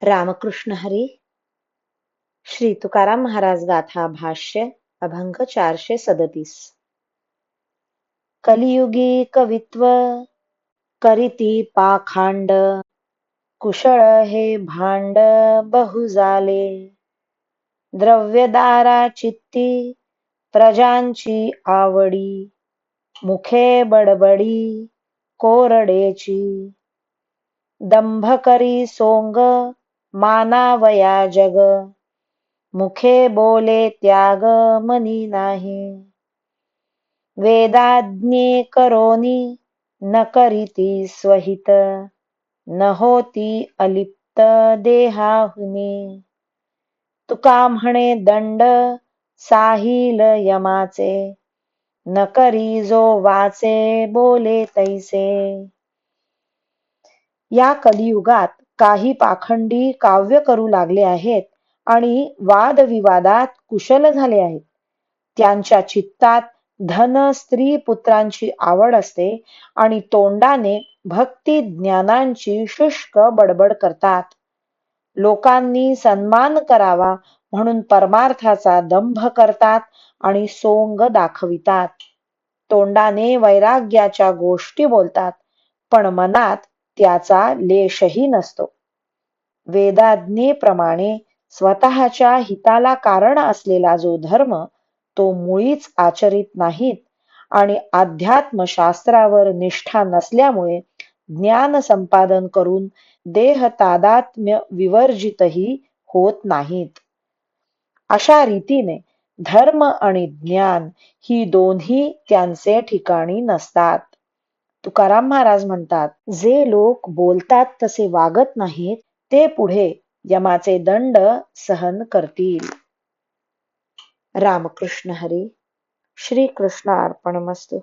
रामकृष्ण हरी. श्री तुकाराम महाराज गाथा भाष्य अभंग 437. कलियुगी कवित्व करीती पाखांड, कुशळ हे भांड बहु झाले. द्रव्यदारा चित्ती प्रजांची आवडी, मुखे बडबडी कोरडेची. दंभ करी सोंग मानावया जग, मुखे बोले त्याग मनी नाही. वेदाज्ञे करोनी न करीती स्वहित, न होती अलिप्त देहाहुनी. तुका म्हणे दंड साहिल यमाचे, न करी जो वाचे बोले तैसे. या कलियुगात काही पाखंडी काव्य करू लागले आहेत आणि वादविवादात कुशल झाले आहेत. त्यांच्या चित्तात धन स्त्री पुत्रांची आवड असते आणि तोंडाने भक्ती ज्ञानांची शुष्क बडबड करतात. लोकांनी सन्मान करावा म्हणून परमार्थाचा दंभ करतात आणि सोंग दाखवितात. तोंडाने वैराग्याच्या गोष्टी बोलतात, पण मनात त्याचा लेशही नसतो. वेदाज्ञेप्रमाणे स्वतःच्या हिताला कारण असलेला जो धर्म तो मुळीच आचरित नाहीत आणि अध्यात्मशास्त्रावर निष्ठा नसल्यामुळे ज्ञान संपादन करून देह तादात्म्य विवर्जितही होत नाहीत. अशा रीतीने धर्म आणि ज्ञान ही दोन्ही त्यांचे ठिकाणी नसतात. तुकाराम महाराज म्हणतात, जे लोक बोलतात तसे वागत नाहीत ते पुढे यमाचे दंड सहन करतील. रामकृष्ण हरी. श्री कृष्ण अर्पणमस्तु.